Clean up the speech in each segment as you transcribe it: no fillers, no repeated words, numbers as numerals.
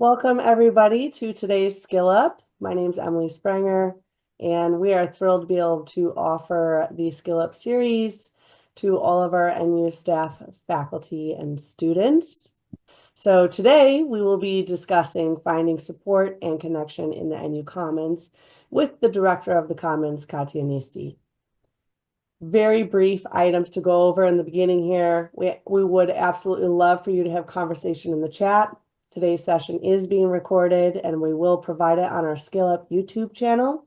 Welcome everybody to today's Skill Up. My name is Emily Sprenger, and we are thrilled to be able to offer the Skill Up series to all of our NU staff, faculty, and students. So today we will be discussing finding support and connection in the NU Commons with the Director of the Commons, Katya Nisti. Very brief items to go over in the beginning here. We would absolutely love for you to have conversation in the chat. Today's session is being recorded and we will provide it on our Skill Up YouTube channel.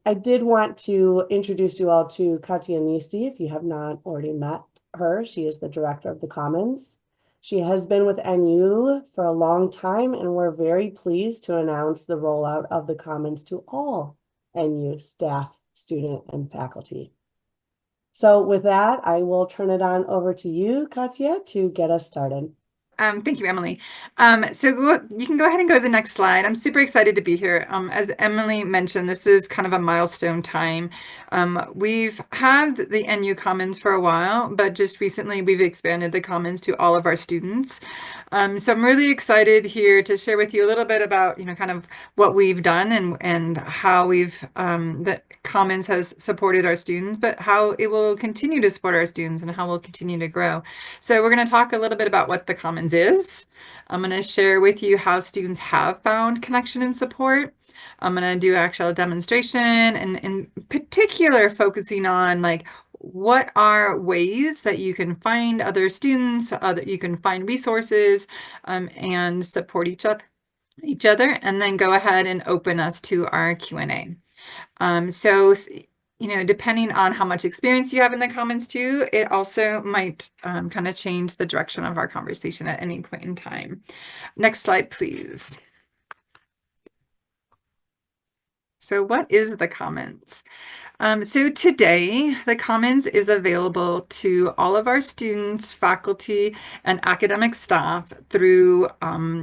I did want to introduce you all to Katya Nisti if you have not already met her. She is the Director of the Commons. She has been with NU for a long time, and we're very pleased to announce the rollout of the Commons to all NU staff, student, and faculty. So with that, I will turn it on over to you, Katya, to get us started. Thank you, Emily. You can go ahead and go to the next slide. I'm super excited to be here. As Emily mentioned, this is kind of a milestone time. We've had the NU Commons for a while, but just recently we've expanded the Commons to all of our students. So I'm really excited here to share with you a little bit about, kind of what we've done and how the Commons has supported our students, but how it will continue to support our students and how we'll continue to grow. So we're going to talk a little bit about what the Commons is. I'm going to share with you how students have found connection and support. I'm going to do actual demonstration and in particular focusing on what are ways that you can find other students, that you can find resources and support each other, and then go ahead and open us to our Q&A. Depending on how much experience you have in the Commons too, it also might kind of change the direction of our conversation at any point in time. Next slide, please. So what is the Commons? So today, the Commons is available to all of our students, faculty, and academic staff through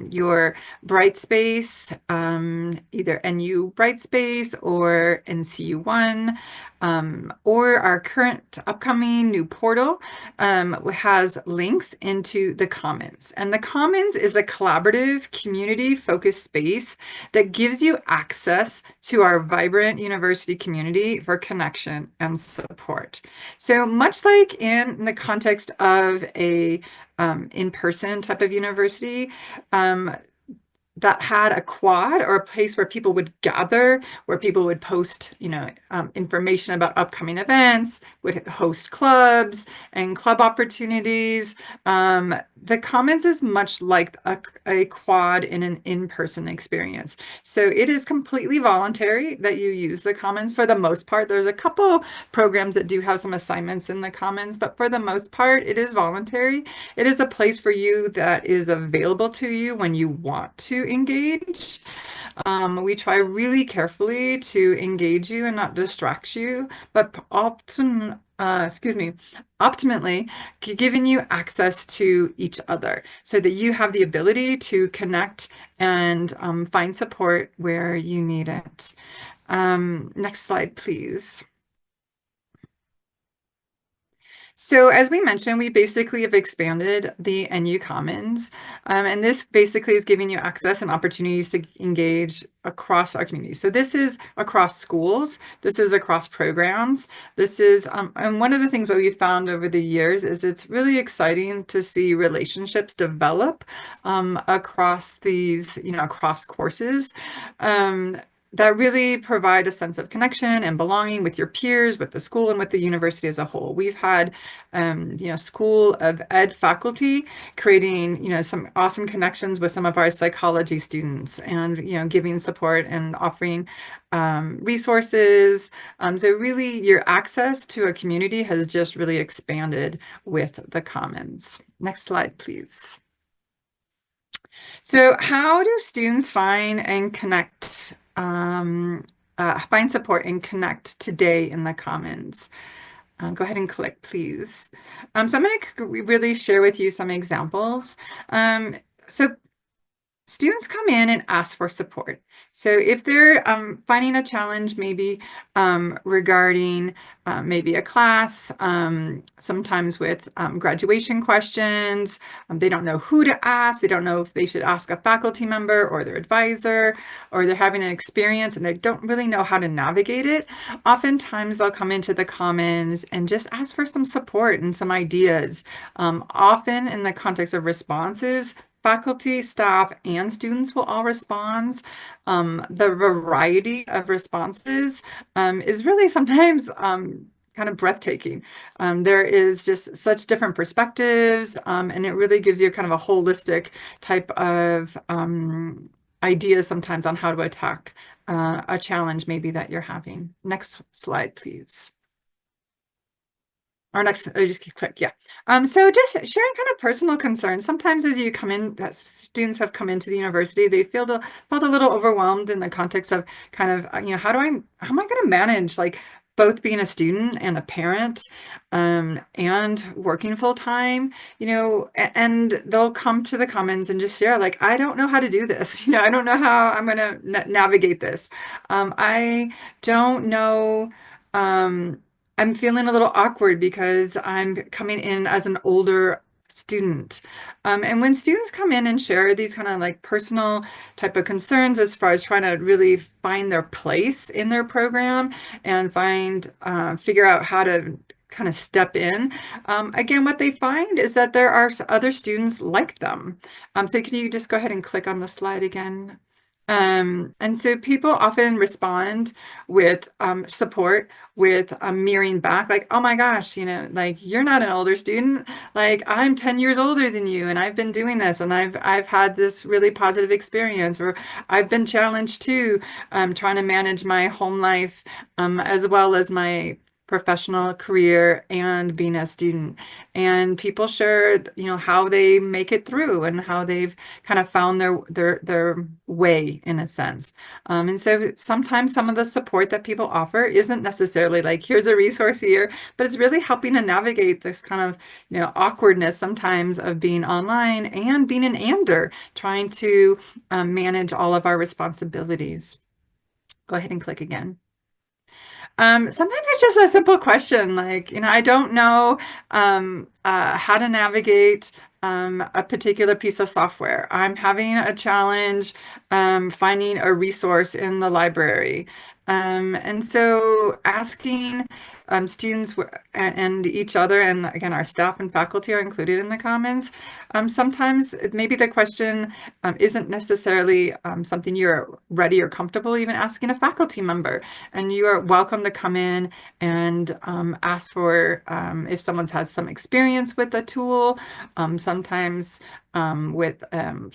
your Brightspace, either NU Brightspace or NCU1, or our current upcoming new portal has links into the Commons. And the Commons is a collaborative, community-focused space that gives you access to our vibrant university community for connection and support. So much like in the context of a in-person type of university, that had a quad or a place where people would gather, where people would post, information about upcoming events, would host clubs and club opportunities. The Commons is much like a quad in an in-person experience. So it is completely voluntary that you use the Commons for the most part. There's a couple programs that do have some assignments in the Commons, but for the most part, it is voluntary. It is a place for you that is available to you when you want to engage. We try really carefully to engage you and not distract you, but often, optimally giving you access to each other so that you have the ability to connect and find support where you need it. Next slide, please. So as we mentioned, we basically have expanded the NU Commons, and this basically is giving you access and opportunities to engage across our community. So this is across schools, this is across programs, this is, and one of the things that we've found over the years is it's really exciting to see relationships develop across these, across courses. That really provide a sense of connection and belonging with your peers, with the school, and with the university as a whole. We've had, School of Ed faculty creating, some awesome connections with some of our psychology students and, giving support and offering resources. So really your access to a community has just really expanded with the Commons. Next slide, please. So how do students find support and connect today in the Commons? Go ahead and click, please. So I'm going to really share with you some examples. So students come in and ask for support. So if they're finding a challenge, maybe regarding maybe a class, sometimes with graduation questions, they don't know who to ask. They don't know if they should ask a faculty member or their advisor, or they're having an experience and they don't really know how to navigate it. Oftentimes they'll come into the Commons and just ask for some support and some ideas. Often in the context of responses, faculty, staff, and students will all respond. The variety of responses is really sometimes kind of breathtaking. There is just such different perspectives, and it really gives you kind of a holistic type of ideas sometimes on how to attack a challenge maybe that you're having. Next slide, please. Or next, I just click, yeah. So just sharing kind of personal concerns. Sometimes as you come in, students have come into the university, they felt a little overwhelmed in the context of kind of, how am I going to manage like both being a student and a parent, and working full time, and they'll come to the Commons and just share like, I don't know how to do this. I don't know how I'm going to navigate this. I don't know. I'm feeling a little awkward because I'm coming in as an older student. And when students come in and share these kind of like personal type of concerns as far as trying to really find their place in their program and figure out how to kind of step in. Again, what they find is that there are other students like them. So can you just go ahead and click on the slide again? And so people often respond with support, with mirroring back, like, oh my gosh, like you're not an older student, like I'm 10 years older than you, and I've been doing this, and I've had this really positive experience, or I've been challenged too, trying to manage my home life, as well as my professional career and being a student. And people share, how they make it through and how they've kind of found their way in a sense. And so sometimes some of the support that people offer isn't necessarily like, here's a resource here, but it's really helping to navigate this kind of, awkwardness sometimes of being online and being an ander, trying to manage all of our responsibilities. Go ahead and click again. Sometimes it's just a simple question, like, I don't know how to navigate a particular piece of software. I'm having a challenge finding a resource in the library. And so asking students and each other, and again, our staff and faculty are included in the Commons. Sometimes maybe the question isn't necessarily something you're ready or comfortable even asking a faculty member. And you are welcome to come in and ask for if someone has some experience with a tool, sometimes with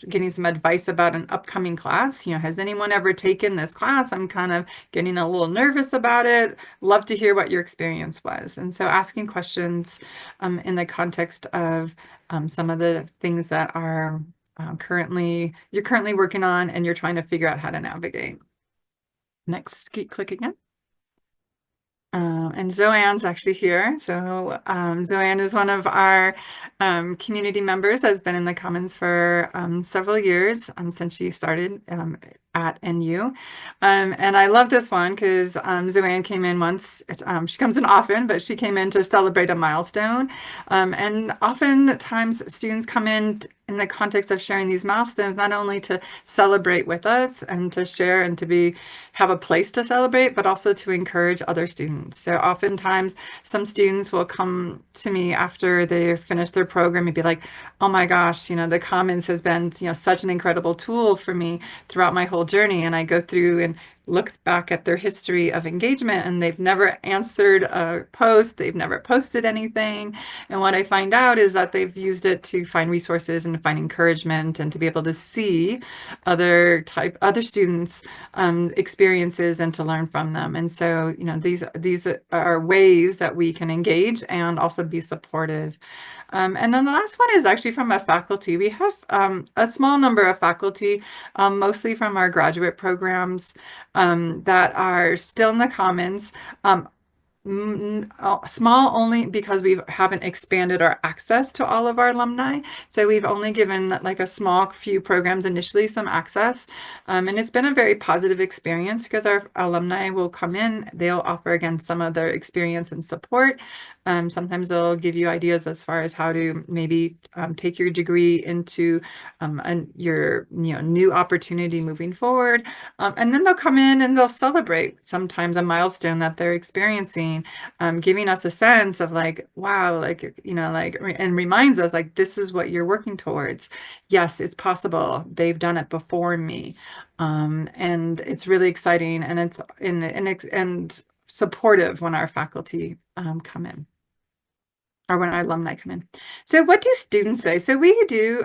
getting some advice about an upcoming class. Has anyone ever taken this class? I'm kind of getting a little nervous about it. Love to hear what your experience was. And so asking questions in the context of some of the things that are you're currently working on and you're trying to figure out how to navigate. Next, click again. And Zoanne's actually here. So Zoanne is one of our community members, has been in the Commons for several years since she started at NU. And I love this one because Zoanne came in once. She comes in often, but she came in to celebrate a milestone. And oftentimes students come in the context of sharing these milestones, not only to celebrate with us and to share and to have a place to celebrate, but also to encourage other students. So oftentimes some students will come to me after they finish their program and be like, oh my gosh, the Commons has been, such an incredible tool for me throughout my whole journey. And I go through and look back at their history of engagement, and they've never answered a post, they've never posted anything. And what I find out is that they've used it to find resources and to find encouragement and to be able to see other students' experiences and to learn from them. And so, these are ways that we can engage and also be supportive. And then the last one is actually from a faculty. We have a small number of faculty, mostly from our graduate programs, that are still in the Commons. Small only because we haven't expanded our access to all of our alumni. So we've only given like a small few programs initially some access. And it's been a very positive experience because our alumni will come in, they'll offer again some of their experience and support. Sometimes they'll give you ideas as far as how to maybe take your degree into your new opportunity moving forward. And then they'll come in and they'll celebrate sometimes a milestone that they're experiencing, giving us a sense of like, wow, like, and reminds us like, this is what you're working towards. Yes, it's possible. They've done it before me. And it's really exciting and it's and supportive when our faculty come in or when our alumni come in. So what do students say? So we do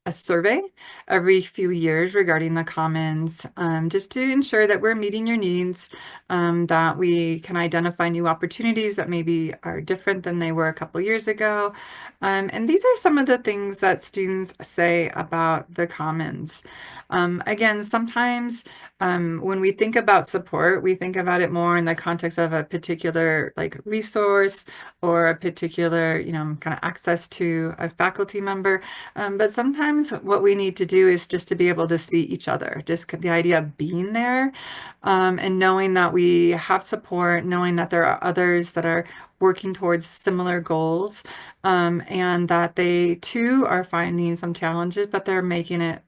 a survey every few years regarding the commons, just to ensure that we're meeting your needs, that we can identify new opportunities that maybe are different than they were a couple years ago. And these are some of the things that students say about the commons. Again, sometimes when we think about support, we think about it more in the context of a particular like resource or a particular, kind of access to a faculty member. But sometimes what we need to do is just to be able to see each other, just the idea of being there, and knowing that we have support, knowing that there are others that are working towards similar goals, and that they too are finding some challenges, but they're making it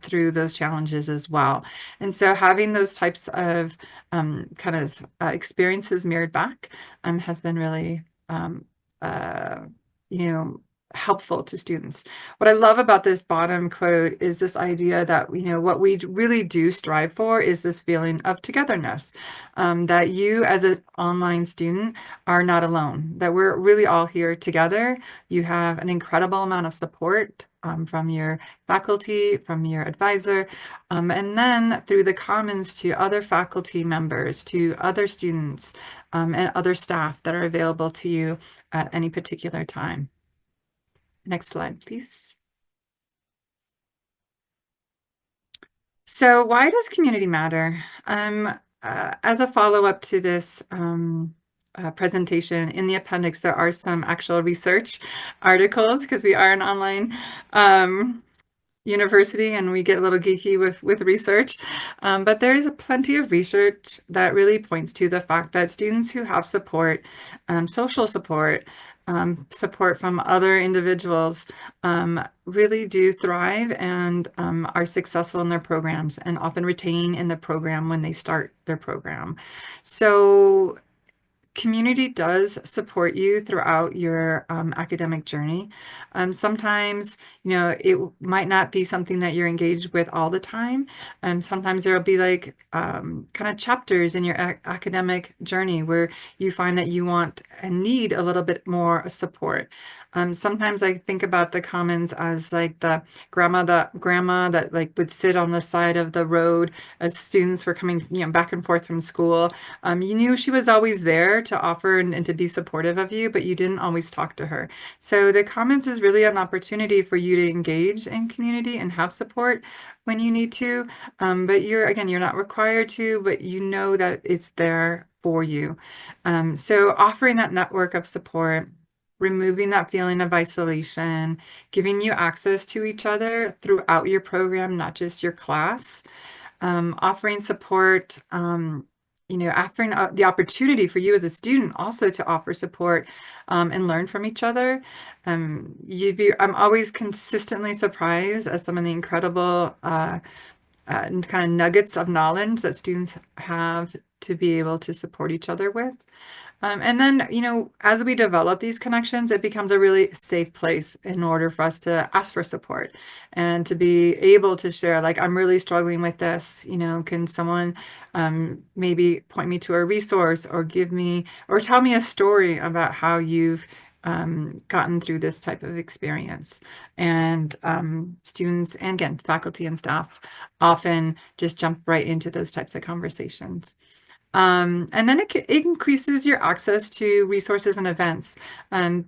through those challenges as well. And so having those types of kind of experiences mirrored back has been really, uh, you know, helpful to students. What I love about this bottom quote is this idea that, what we really do strive for is this feeling of togetherness, that you as an online student are not alone, that we're really all here together. You have an incredible amount of support from your faculty, from your advisor, and then through the commons to other faculty members, to other students, and other staff that are available to you at any particular time. Next slide, please. So why does community matter? As a follow-up to this presentation, in the appendix, there are some actual research articles because we are an online university and we get a little geeky with research, but there is plenty of research that really points to the fact that students who have support, social support, support from other individuals, really do thrive and are successful in their programs and often retain in the program when they start their program. So community does support you throughout your academic journey. Sometimes, it might not be something that you're engaged with all the time. Sometimes there'll be like kind of chapters in your academic journey where you find that you want and need a little bit more support. Sometimes I think about the commons as like the grandma that like would sit on the side of the road as students were coming, back and forth from school. You knew she was always there to offer and to be supportive of you, but you didn't always talk to her. So the Commons is really an opportunity for you to engage in community and have support when you need to. But you're not required to, but you know that it's there for you. So offering that network of support, removing that feeling of isolation, giving you access to each other throughout your program, not just your class, offering support, offering the opportunity for you as a student also to offer support and learn from each other. I'm always consistently surprised at some of the incredible kind of nuggets of knowledge that students have to be able to support each other with. And then, as we develop these connections, it becomes a really safe place in order for us to ask for support and to be able to share, like, I'm really struggling with this, can someone maybe point me to a resource or tell me a story about how you've gotten through this type of experience. And students, and again, faculty and staff often just jump right into those types of conversations. And then it increases your access to resources and events.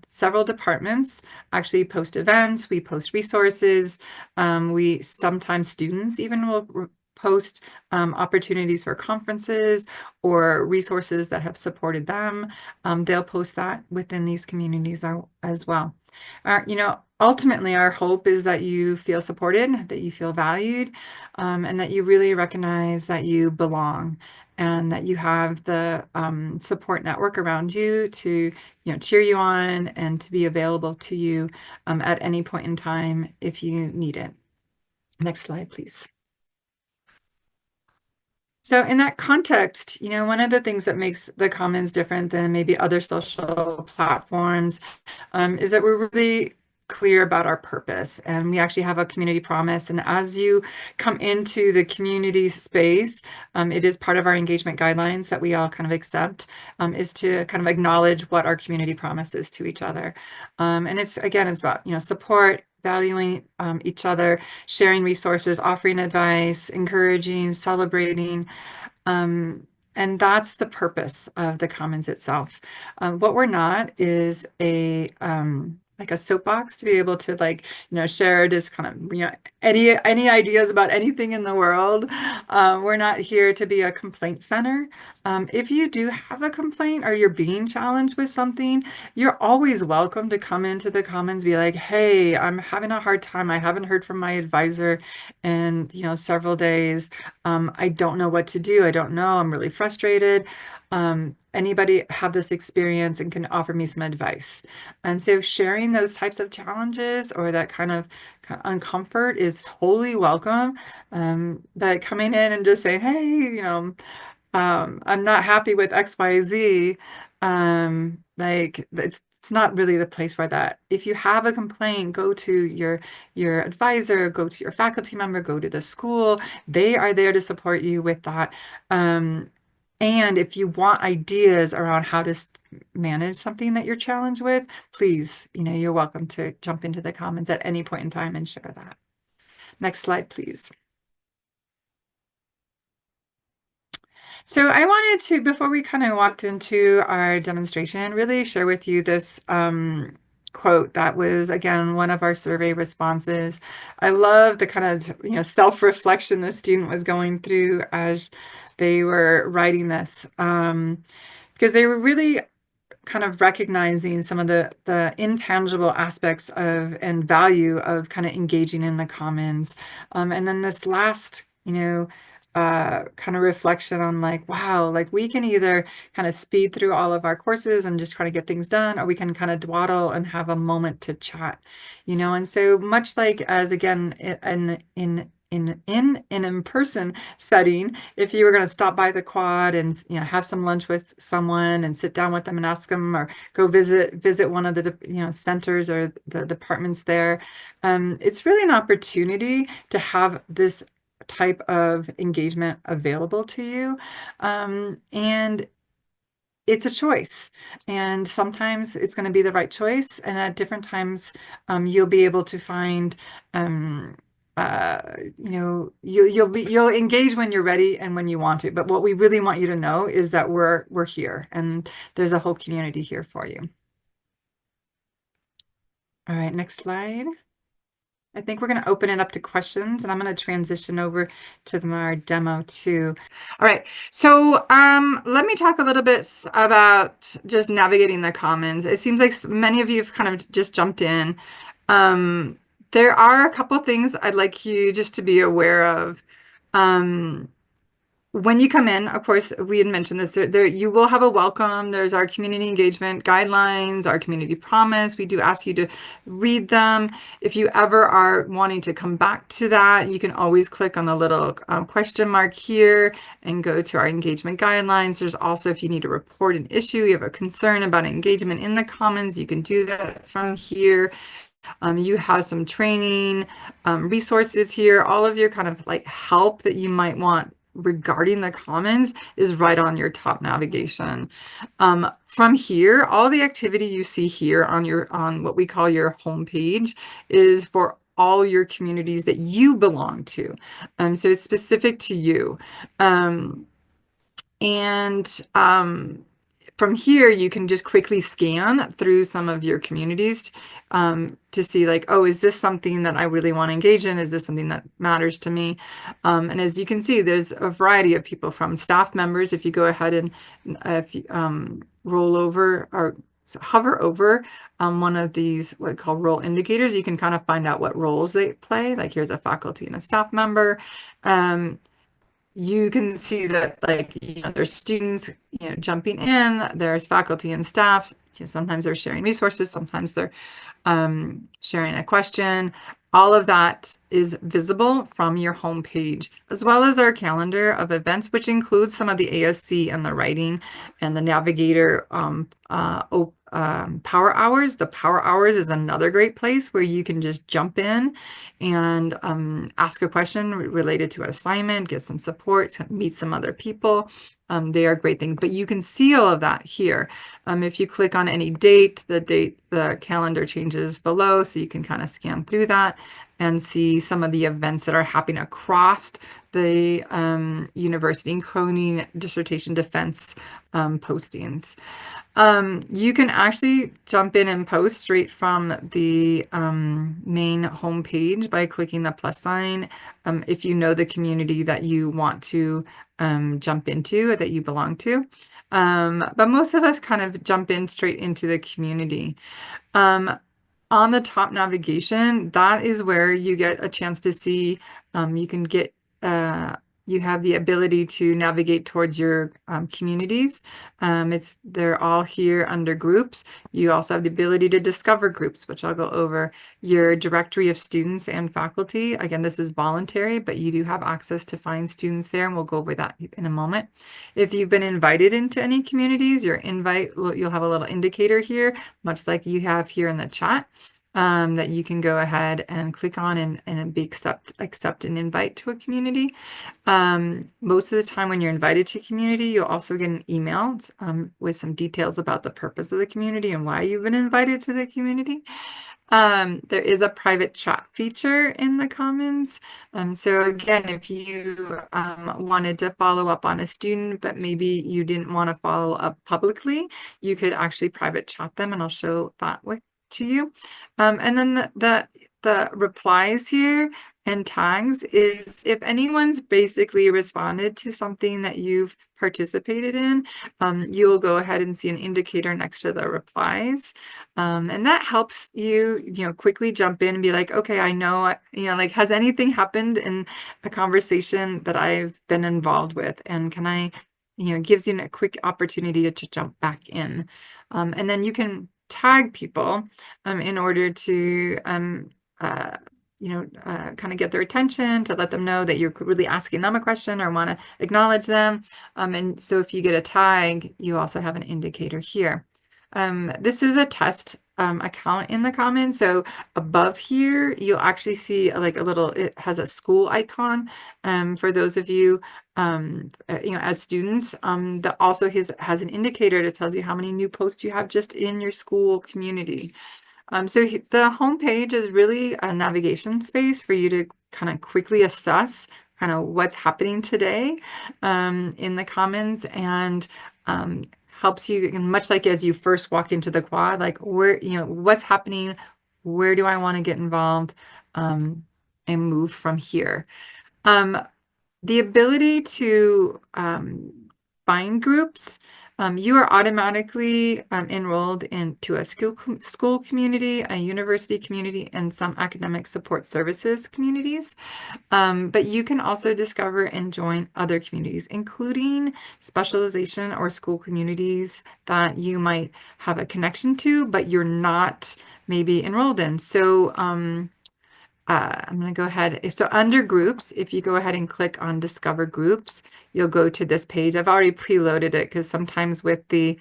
Several departments actually post events, we post resources. We sometimes students even will post opportunities for conferences or resources that have supported them. They'll post that within these communities as well. Ultimately, our hope is that you feel supported, that you feel valued, and that you really recognize that you belong and that you have the support network around you to, cheer you on and to be available to you at any point in time if you need it. Next slide, please. So in that context, one of the things that makes the Commons different than maybe other social platforms is that we're really clear about our purpose, and we actually have a community promise. And as you come into the community space, it is part of our engagement guidelines that we all kind of accept, is to kind of acknowledge what our community promise is to each other. And it's about, support, valuing each other, sharing resources, offering advice, encouraging, celebrating. And that's the purpose of the Commons itself. What we're not is like a soapbox to be able to share just kind of any ideas about anything in the world. We're not here to be a complaint center. If you do have a complaint or you're being challenged with something, you're always welcome to come into the Commons, be like, hey, I'm having a hard time. I haven't heard from my advisor in several days. I don't know what to do. I don't know. I'm really frustrated. Anybody have this experience and can offer me some advice? So sharing those types of challenges or that kind of uncomfort is totally welcome. But coming in and just saying, hey, I'm not happy with XYZ, like it's not really the place for that. If you have a complaint, go to your advisor, go to your faculty member, go to the school. They are there to support you with that. And if you want ideas around how to manage something that you're challenged with, please, you're welcome to jump into the Commons at any point in time and share that. Next slide, please. So I wanted to, before we kind of walked into our demonstration, really share with you this quote that was, again, one of our survey responses. I love the kind of, self-reflection the student was going through as they were writing this, because they were really kind of recognizing some of the intangible aspects of and value of kind of engaging in the Commons. And then this last, kind of reflection on like, wow, like we can either kind of speed through all of our courses and just try to get things done, or we can kind of dawdle and have a moment to chat, and so much like as again in an in-person setting, if you were going to stop by the quad and have some lunch with someone and sit down with them and ask them, or go visit one of the centers or the departments there, it's really an opportunity to have this type of engagement available to you, and it's a choice, and sometimes it's going to be the right choice, and at different times you'll be able to find you'll engage when you're ready and when you want to. But what we really want you to know is that we're here, and there's a whole community here for you. All right, next slide. I think we're going to open it up to questions, and I'm going to transition over to our demo too. All right, so let me talk a little bit about just navigating the Commons. It seems like many of you have kind of just jumped in. There are a couple of things I'd like you just to be aware of. When you come in, of course, we had mentioned this, you will have a welcome. There's our community engagement guidelines, our community promise. We do ask you to read them. If you ever are wanting to come back to that, you can always click on the little question mark here and go to our engagement guidelines. There's also, if you need to report an issue, you have a concern about engagement in the Commons, you can do that from here. You have some training resources here. All of your kind of like help that you might want regarding the Commons is right on your top navigation. From here, all the activity you see here on what we call your homepage is for all your communities that you belong to. So it's specific to you. And from here, you can just quickly scan through some of your communities to see like, oh, is this something that I really want to engage in? Is this something that matters to me? And as you can see, there's a variety of people from staff members. If you go ahead and if you, roll over or hover over one of these what we call role indicators, you can kind of find out what roles they play. Like here's a faculty and a staff member. You can see that like there's students jumping in, there's faculty and staff. Sometimes they're sharing resources, sometimes they're sharing a question. All of that is visible from your homepage, as well as our calendar of events, which includes some of the ASC and the writing and the Navigator power hours. The power hours is another great place where you can just jump in and ask a question related to an assignment, get some support, meet some other people. They are great things, but you can see all of that here. If you click on any date, the calendar changes below, so you can kind of scan through that and see some of the events that are happening across the university, including dissertation defense postings. You can actually jump in and post straight from the main homepage by clicking the plus sign if you know the community that you want to jump into, that you belong to. But most of us kind of jump in straight into the community. On the top navigation, that is where you get a chance to see, you can get, you have the ability to navigate towards your communities. They're all here under groups. You also have the ability to discover groups, which I'll go over. Your directory of students and faculty. Again, this is voluntary, but you do have access to find students there, and we'll go over that in a moment. If you've been invited into any communities, you'll have a little indicator here, much like you have here in the chat. That you can go ahead and click on and accept an invite to a community. Most of the time when you're invited to a community, you'll also get an email with some details about the purpose of the community and why you've been invited to the community. There is a private chat feature in the Commons. So again, if you wanted to follow up on a student, but maybe you didn't want to follow up publicly, you could actually private chat them, and I'll show that to you. And then the replies here and tags is if anyone's basically responded to something that you've participated in, you'll go ahead and see an indicator next to the replies. And that helps you, quickly jump in and be like, okay, I know, like, has anything happened in a conversation that I've been involved with? And can I, gives you a quick opportunity to jump back in. And then you can tag people in order to kind of get their attention, to let them know that you're really asking them a question or want to acknowledge them. And so if you get a tag, you also have an indicator here. This is a test account in the Commons. So above here, you'll actually see like it has a school icon for those of you, as students, that also has an indicator that tells you how many new posts you have just in your school community. So the homepage is really a navigation space for you to kind of quickly assess kind of what's happening today in the Commons, and helps you, much like as you first walk into the quad, like what's happening, where do I want to get involved, and move from here. The ability to find groups. You are automatically enrolled into a school community, a university community, and some academic support services communities. But you can also discover and join other communities, including specialization or school communities that you might have a connection to, but you're not maybe enrolled in. So I'm going to go ahead. So under groups, if you go ahead and click on discover groups, you'll go to this page. I've already preloaded it because sometimes with the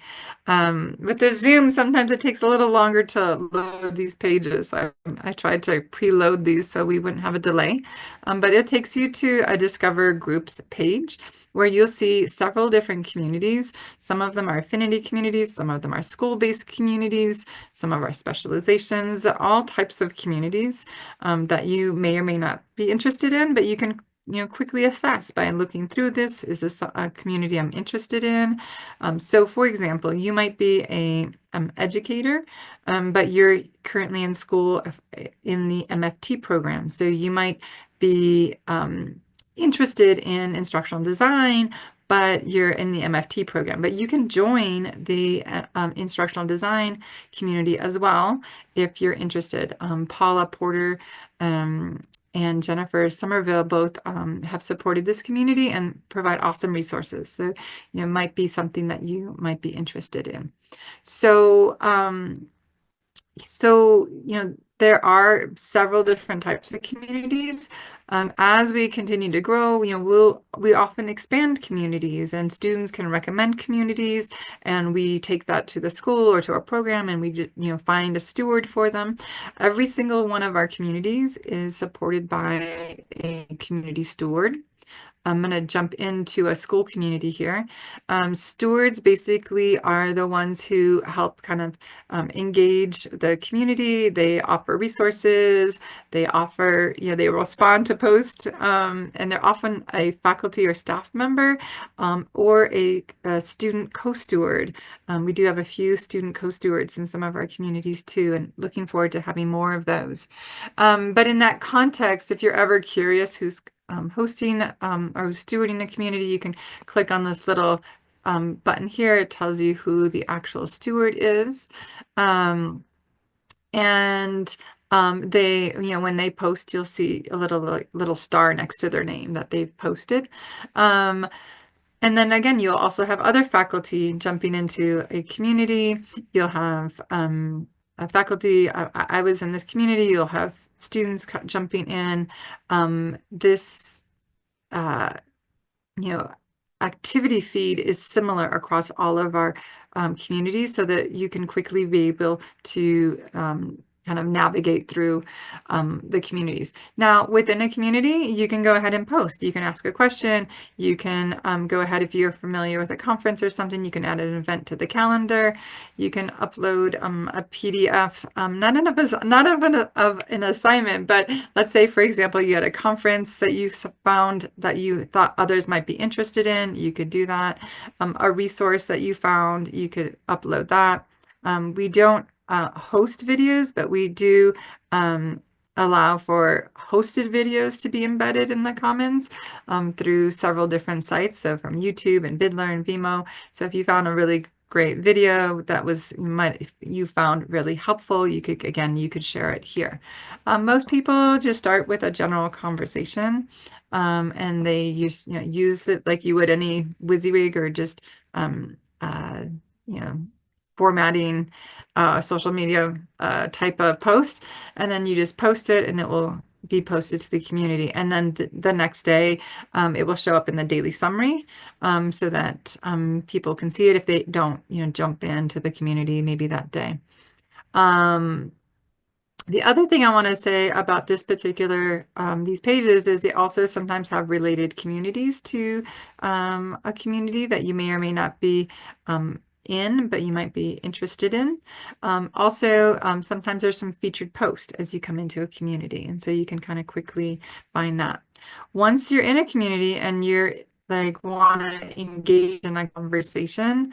Zoom, sometimes it takes a little longer to load these pages. So I tried to preload these so we wouldn't have a delay. But it takes you to a discover groups page where you'll see several different communities. Some of them are affinity communities, some of them are school-based communities, some of our specializations, all types of communities that you may or may not be interested in, but you can quickly assess by looking through this. Is this a community I'm interested in? So for example, you might be a educator, but you're currently in school in the MFT program. So you might be interested in instructional design, but you're in the MFT program. But you can join the instructional design community as well if you're interested. Paula Porter and Jennifer Somerville both have supported this community and provide awesome resources. So, it might be something that you might be interested in. So, there are several different types of communities. As we continue to grow, we often expand communities, and students can recommend communities, and we take that to the school or to our program, and we just, find a steward for them. Every single one of our communities is supported by a community steward. I'm going to jump into a school community here. Stewards basically are the ones who help kind of engage the community. They offer resources. They offer, they respond to posts, and they're often a faculty or staff member or a student co-steward. We do have a few student co-stewards in some of our communities too, and looking forward to having more of those. But in that context, if you're ever curious who's hosting or stewarding a community, you can click on this little button here. It tells you who the actual steward is. And they, when they post, you'll see a little star next to their name that they've posted. And then again, you'll also have other faculty jumping into a community. You'll have a faculty, I was in this community, you'll have students jumping in. This, you know, activity feed is similar across all of our communities so that you can quickly be able to kind of navigate through the communities. Now, within a community, you can go ahead and post. You can ask a question. You can go ahead, if you're familiar with a conference or something, you can add an event to the calendar. You can upload a PDF, not of an assignment, but let's say, for example, you had a conference that you found that you thought others might be interested in. You could do that. A resource that you found, you could upload that. We don't host videos, but we do allow for hosted videos to be embedded in the Commons through several different sites. So from YouTube and Vidler and Vimeo. So if you found a really great video that you found really helpful, you could share it here. Most people just start with a general conversation, and they use it like you would any WYSIWYG or just formatting social media type of post, and then you just post it and it will be posted to the community. And then the next day, it will show up in the daily summary so that people can see it if they don't, jump into the community maybe that day. The other thing I want to say about this particular, these pages is they also sometimes have related communities to a community that you may or may not be in, but you might be interested in. Also, sometimes there's some featured posts as you come into a community, and so you can kind of quickly find that. Once you're in a community and you're like want to engage in a conversation,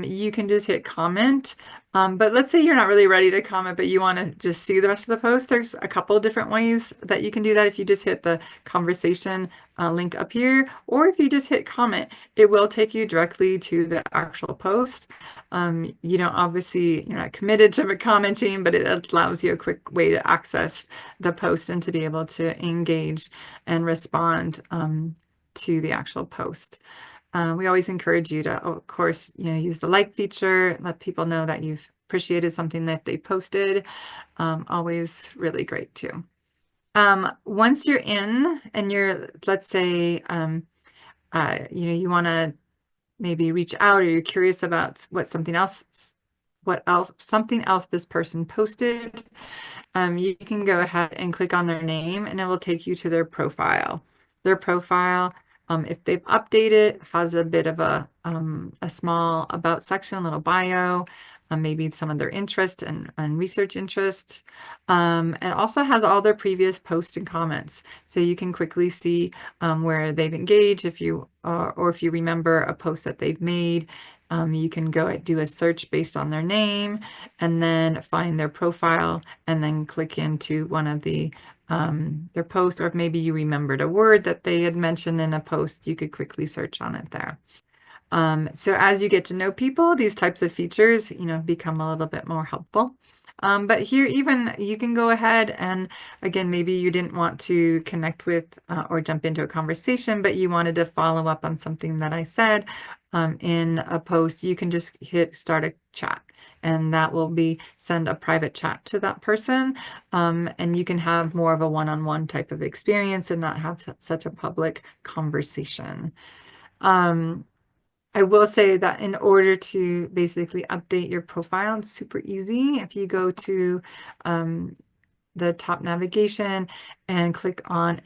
you can just hit comment. But let's say you're not really ready to comment, but you want to just see the rest of the post. There's a couple different ways that you can do that. If you just hit the conversation link up here, or if you just hit comment, it will take you directly to the actual post. Obviously you're not committed to commenting, but it allows you a quick way to access the post and to be able to engage and respond to the actual post. We always encourage you to, of course, use the like feature, let people know that you've appreciated something that they posted. Always really great too. Once you're in and let's say, you want to maybe reach out or you're curious about something else this person posted, you can go ahead and click on their name and it will take you to their profile. Their profile, if they've updated, has a bit of a small about section, a little bio. maybe some of their interests and research interests, and also has all their previous posts and comments. So you can quickly see where they've engaged if you or if you remember a post that they've made. You can go and do a search based on their name and then find their profile and then click into one of their posts, or if maybe you remembered a word that they had mentioned in a post, you could quickly search on it there. So as you get to know people, these types of features, become a little bit more helpful. But here, even you can go ahead and again, maybe you didn't want to connect with or jump into a conversation, but you wanted to follow up on something that I said in a post. You can just hit start a chat, and that will be send a private chat to that person. And you can have more of a one-on-one type of experience and not have such a public conversation. Um, I will say that in order to basically update your profile, it's super easy. If you go to um, the top navigation and click on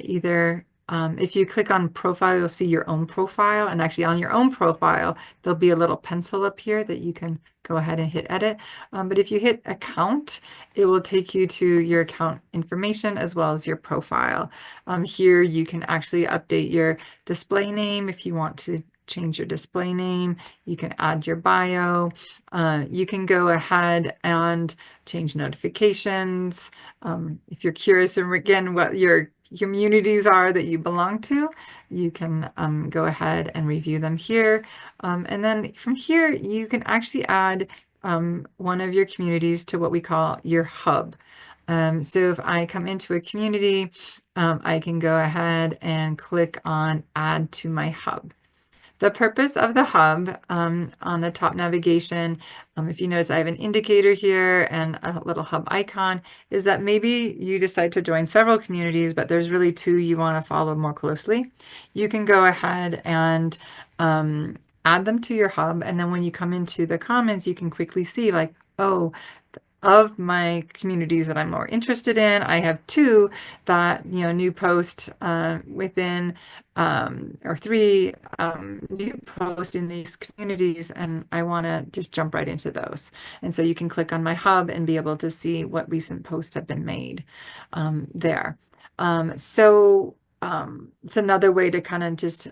if you click on profile, you'll see your own profile. And actually on your own profile, there'll be a little pencil up here that you can go ahead and hit edit. But if you hit account, it will take you to your account information as well as your profile. Here you can actually update your display name if you want to change your display name. You can add your bio. You can go ahead and change notifications. If you're curious, and again, what your communities are that you belong to, you can go ahead and review them here. And then from here, you can actually add one of your communities to what we call your hub. So if I come into a community, I can go ahead and click on add to my hub. The purpose of the hub on the top navigation, if you notice I have an indicator here and a little hub icon, is that maybe you decide to join several communities, but there's really two you want to follow more closely. You can go ahead and add them to your hub. And then when you come into the comments, you can quickly see like, oh, of my communities that I'm more interested in, I have two that, new post within or three new posts in these communities, and I want to just jump right into those. And so you can click on my hub and be able to see what recent posts have been made there. It's another way to kind of just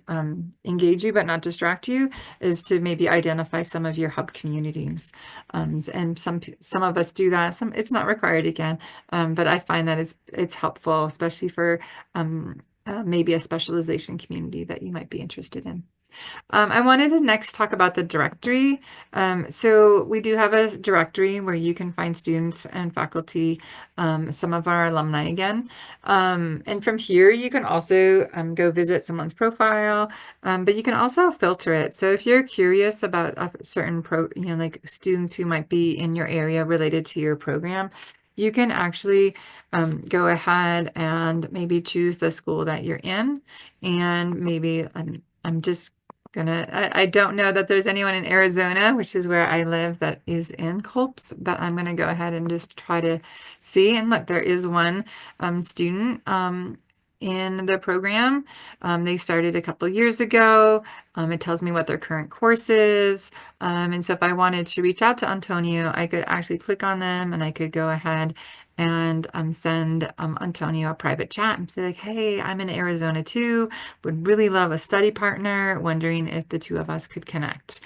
engage you but not distract you is to maybe identify some of your hub communities. And some of us do that. It's not required again, but I find that it's helpful, especially for maybe a specialization community that you might be interested in. I wanted to next talk about the directory. So we do have a directory where you can find students and faculty, some of our alumni again. And from here, you can also go visit someone's profile, but you can also filter it. So if you're curious about a certain like students who might be in your area related to your program, you can actually go ahead and maybe choose the school that you're in, and maybe I'm just I don't know that there's anyone in Arizona, which is where I live, that is in Culps, but I'm gonna go ahead and just try to see. And look, there is one student in the program. They started a couple years ago. It tells me what their current course is. And so if I wanted to reach out to Antonio, I could actually click on them and I could go ahead and send Antonio a private chat and say like, hey, I'm in Arizona too. Would really love a study partner. Wondering if the two of us could connect.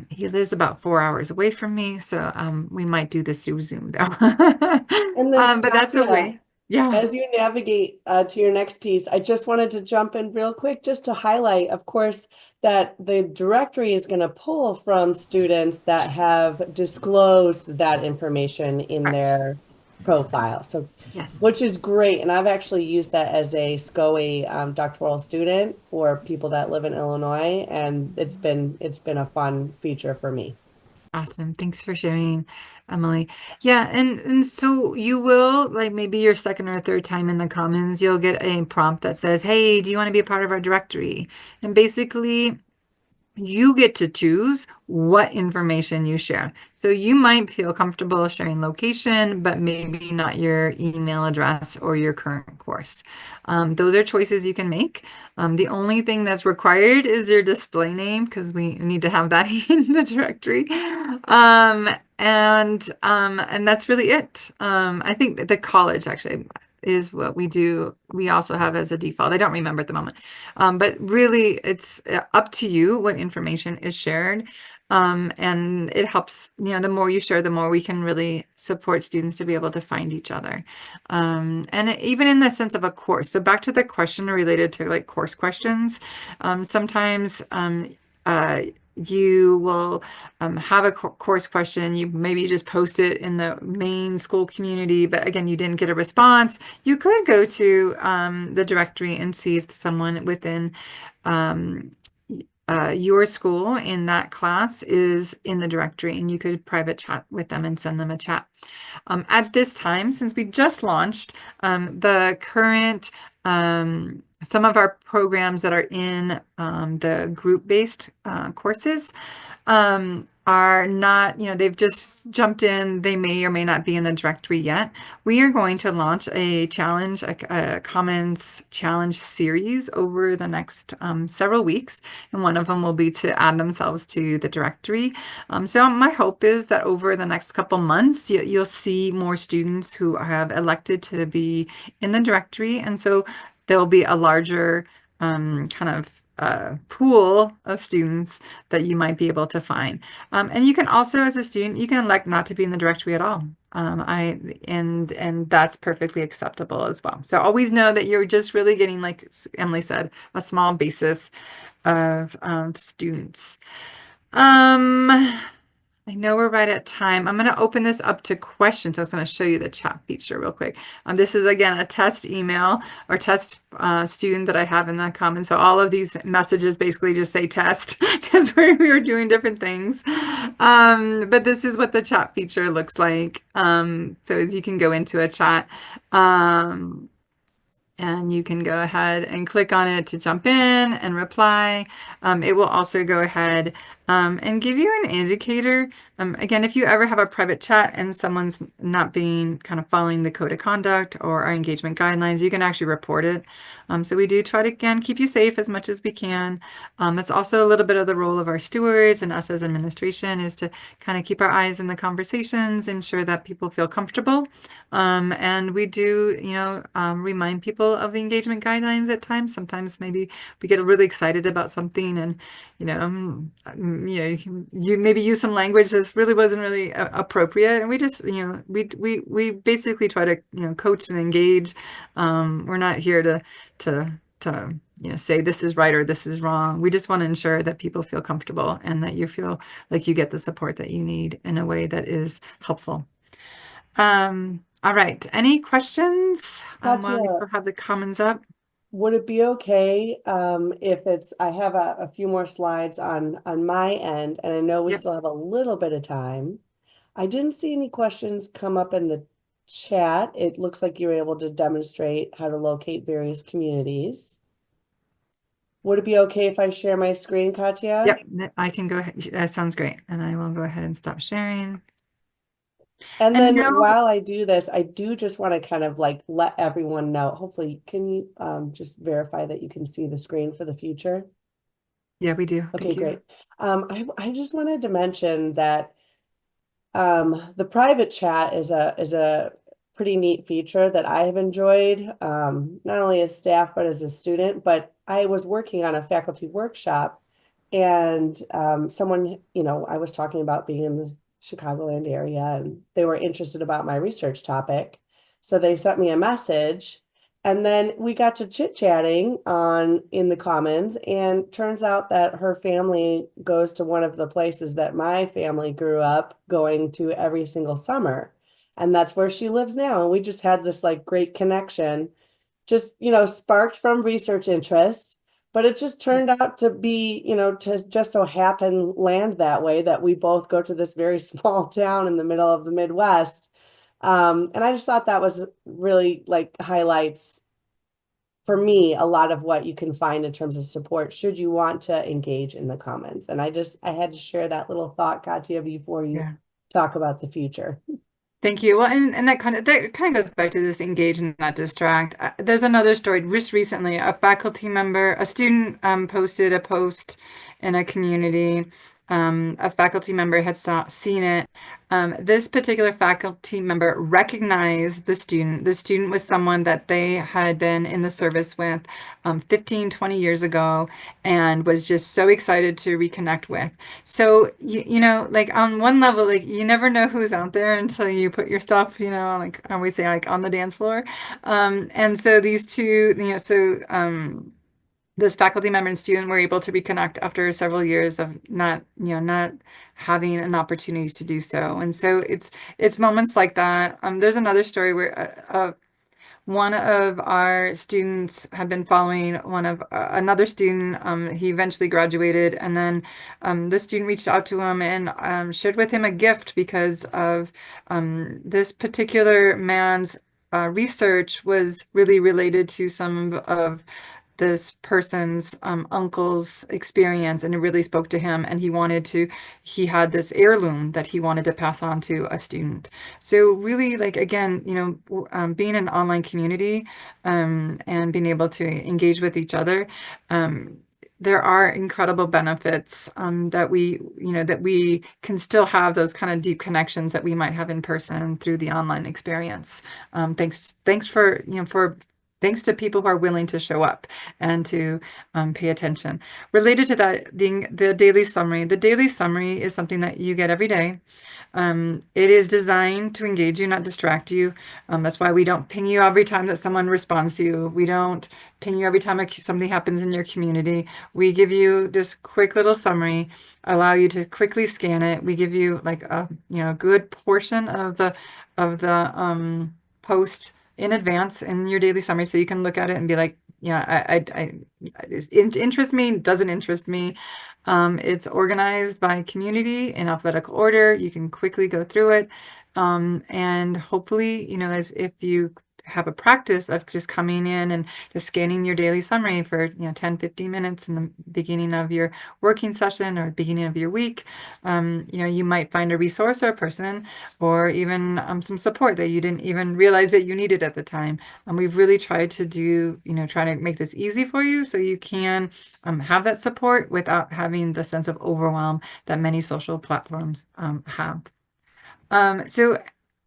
He lives about 4 hours away from me, so we might do this through Zoom though. And then, But that's a yeah, way. Yeah. as you navigate to your next piece, I just wanted to jump in real quick just to highlight, of course, that the directory is going to pull from students that have disclosed that information in Correct. their profile. So, Yes. which is great. And I've actually used that as a SCOE doctoral student for people that live in Illinois, and it's been a fun feature for me. Awesome. Thanks for sharing, Emily. Yeah, and so you will, like maybe your second or third time in the Commons, you'll get a prompt that says, "Hey, do you want to be a part of our directory?" And basically you get to choose what information you share. So you might feel comfortable sharing location, but maybe not your email address or your current course. Those are choices you can make. The only thing that's required is your display name because we need to have that in the directory. And that's really it. I think the college actually is what we do. We also have as a default. I don't remember at the moment. But really, it's up to you what information is shared. And it helps, the more you share, the more we can really support students to be able to find each other. Even in the sense of a course. So back to the question related to like course questions. Sometimes you will have a course question. You maybe just post it in the main school community, but again, you didn't get a response. You could go to the directory and see if someone within um, your school in that class is in the directory, and you could private chat with them and send them a chat. At this time, since we just launched, the current some of our programs that are in the group-based courses are not, they've just jumped in. They may or may not be in the directory yet. We are going to launch a challenge, a Commons challenge series over the next several weeks. And one of them will be to add themselves to the directory. So my hope is that over the next couple months, you'll see more students who have elected to be in the directory. And so there'll be a larger kind of pool of students that you might be able to find. And you can also, as a student, you can elect not to be in the directory at all. And that's perfectly acceptable as well. So always know that you're just really getting, like Emily said, a small basis of students. I know we're right at time. I'm going to open this up to questions. I was going to show you the chat feature real quick. This is, again, a test email or test student that I have in the comments. So all of these messages basically just say test because we were doing different things. But this is what the chat feature looks like. So as you can go into a chat. And you can go ahead and click on it to jump in and reply. It will also go ahead and give you an indicator. Again, if you ever have a private chat and someone's not being kind of following the code of conduct or our engagement guidelines, you can actually report it. So we do try to, again, keep you safe as much as we can. It's also a little bit of the role of our stewards and us as administration is to kind of keep our eyes in the conversations, ensure that people feel comfortable. And we do, remind people of the engagement guidelines at times. Sometimes maybe we get really excited about something and, you maybe use some language that really wasn't really appropriate. And we just, we basically try to, coach and engage. We're not here to say this is right or this is wrong. We just want to ensure that people feel comfortable and that you feel like you get the support that you need in a way that is helpful. All right. Any questions while we Katya, still have the comments up? would it be okay if I have a few more slides on my end, and I know we Yep. still have a little bit of time. I didn't see any questions come up in the chat. It looks like you were able to demonstrate how to locate various communities. Would it be okay if I share my screen, Katya? Yep. I can go ahead. That sounds great. And I will go ahead and stop sharing. And And then no, while I do this, I do just want to kind of like let everyone know. Hopefully, can you just verify that you can see the screen for the future? yeah, we do. Okay, Thank you. great. I just wanted to mention that the private chat is a pretty neat feature that I have enjoyed, not only as staff but as a student. But I was working on a faculty workshop, and someone, I was talking about being in the Chicagoland area, and they were interested about my research topic, so they sent me a message. And then we got to chit-chatting on in the Commons, and turns out that her family goes to one of the places that my family grew up going to every single summer. And that's where she lives now. And we just had this like great connection, just, sparked from research interests. But it just turned out to be, to just so happen land that way that we both go to this very small town in the middle of the Midwest. And I just thought that was really like highlights for me, a lot of what you can find in terms of support should you want to engage in the comments. And I had to share that little thought, Katya, before you Yeah. talk about the future. Thank you. Well, and that kind of goes back to this engage and not distract. There's another story. Just recently, a faculty member, a student, posted a post in a community. A faculty member had seen it. This particular faculty member recognized the student. The student was someone that they had been in the service with 15, 20 years ago, and was just so excited to reconnect with. So, like on one level, like you never know who's out there until you put yourself, like I always say, like on the dance floor. And so these two, this faculty member and student were able to reconnect after several years of not having an opportunity to do so. And so it's moments like that. There's another story where one of our students had been following another student. He eventually graduated, and then this student reached out to him and shared with him a gift because of this particular man's research was really related to some of this person's uncle's experience, and it really spoke to him, and he had this heirloom that he wanted to pass on to a student. So really, like, again, being an online community, and being able to engage with each other, um, there are incredible benefits, that we can still have those kind of deep connections that we might have in person through the online experience. Thanks to people who are willing to show up and to pay attention. Related to that, the daily summary. The daily summary is something that you get every day. It is designed to engage you, not distract you. That's why we don't ping you every time that someone responds to you. We don't ping you every time something happens in your community. We give you this quick little summary, allow you to quickly scan it. We give you like a good portion of the post in advance in your daily summary, so you can look at it and be like, yeah, it interests me, doesn't interest me. It's organized by community in alphabetical order. You can quickly go through it. And hopefully, as if you have a practice of just coming in and just scanning your daily summary for 10, 15 minutes in the beginning of your working session or beginning of your week, you might find a resource or a person, or even some support that you didn't even realize that you needed at the time. And we've really tried to try to make this easy for you so you can have that support without having the sense of overwhelm that many social platforms have. So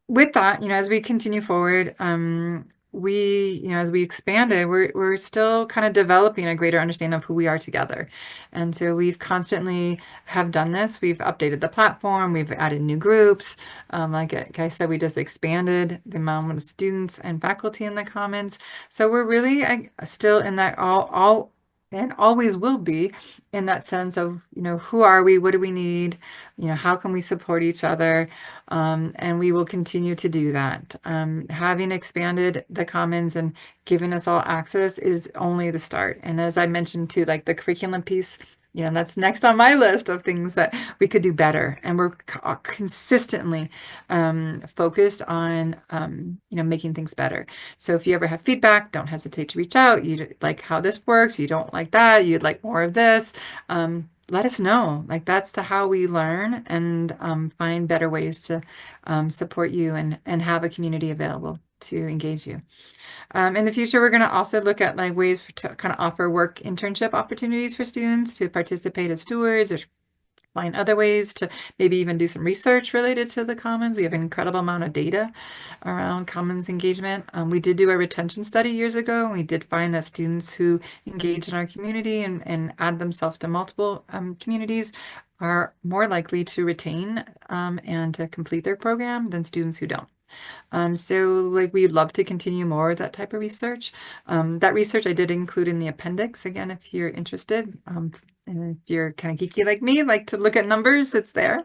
with that, as we continue forward, as we expanded, we're still kind of developing a greater understanding of who we are together. And so we've constantly have done this. We've updated the platform, we've added new groups. Like I said, we just expanded the amount of students and faculty in the Commons. So we're really still in that all and always will be in that sense of, who are we? What do we need? How can we support each other? And we will continue to do that. Having expanded the Commons and given us all access is only the start. And as I mentioned too, like the curriculum piece, that's next on my list of things that we could do better. And we're consistently focused on, making things better. So if you ever have feedback, don't hesitate to reach out. You like how this works, you don't like that, you'd like more of this. Let us know. Like that's how we learn and find better ways to support you and have a community available to engage you. In the future, we're going to also look at like ways to kind of offer work internship opportunities for students to participate as stewards, or find other ways to maybe even do some research related to the Commons. We have an incredible amount of data around Commons engagement. We did do a retention study years ago, and we did find that students who engage in our community and add themselves to multiple communities are more likely to retain and to complete their program than students who don't. So like we'd love to continue more of that type of research. That research I did include in the appendix, again, if you're interested. And if you're kind of geeky like me, like to look at numbers, it's there.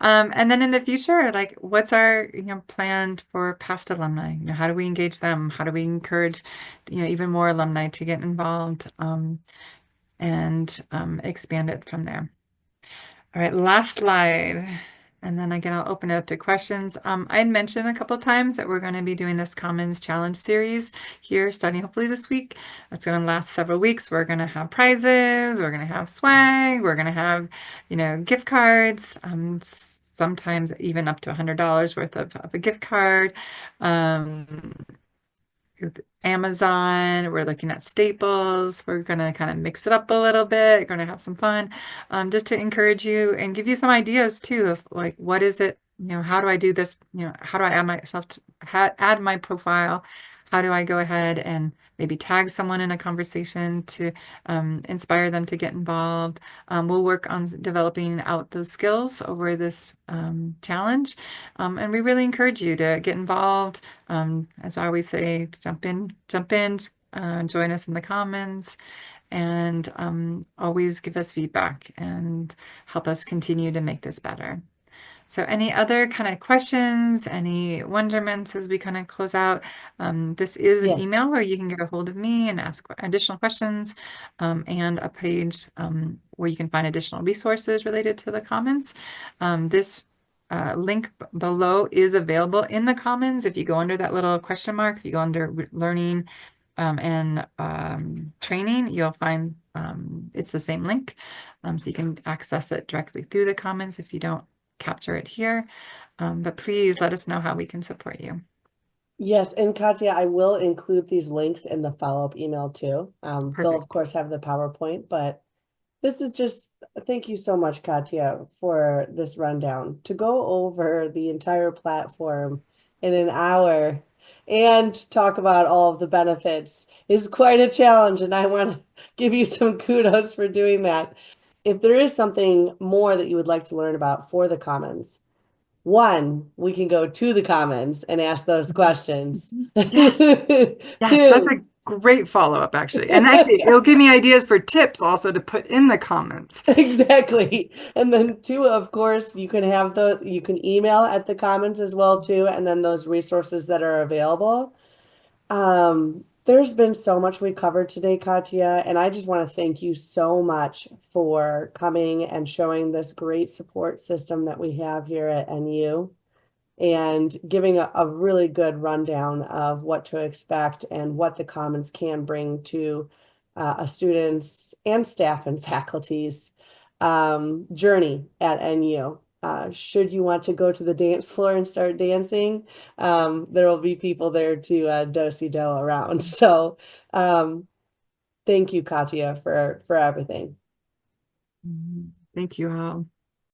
And then in the future, like what's our plan for past alumni? How do we engage them? How do we encourage even more alumni to get involved, and expand it from there? All right, last slide. And then again, I'll open it up to questions. I had mentioned a couple times that we're going to be doing this Commons Challenge series here, starting hopefully this week. It's going to last several weeks. We're going to have prizes. We're going to have swag. We're going to have, gift cards. Sometimes even up to $100 worth of a gift card. Um, Amazon. We're looking at staples. We're going to kind of mix it up a little bit. We're going to have some fun, just to encourage you and give you some ideas too of like, what is it? How do I do this? How do I add myself to add my profile? How do I go ahead and maybe tag someone in a conversation to inspire them to get involved? We'll work on developing out those skills over this challenge. And we really encourage you to get involved. As I always say, jump in, join us in the comments, and always give us feedback and help us continue to make this better. So any other kind of questions, any wonderments as we kind of close out? This is an Yes. email where you can get a hold of me and ask additional questions, and a page where you can find additional resources related to the Commons. This link below is available in the Commons. If you go under that little question mark, if you go under learning and training, you'll find it's the same link. So you can access it directly through the Commons if you don't capture it here. But please let us know how we can support you. Yes, and Katya, I will include these links in the follow-up email too. They'll of Perfect. course have the PowerPoint, but this is just, thank you so much, Katya, for this rundown. To go over the entire platform in an hour and talk about all of the benefits is quite a challenge, and I want to give you some kudos for doing that. If there is something more that you would like to learn about for the Commons, one, we can go to the Commons and ask those questions. Yes. Yes, that's Two, a great follow-up, actually. And actually, it'll give me ideas for tips also to put in the comments. exactly. And then two, of course, you can email at the Commons as well too, and then those resources that are available. There's been so much we covered today, Katya, and I just want to thank you so much for coming and showing this great support system that we have here at NU and giving a really good rundown of what to expect and what the Commons can bring to a students and staff and faculty's journey at NU. Should you want to go to the dance floor and start dancing, there will be people there to do-si-do around. So thank you, Katya, for everything. Thank you all.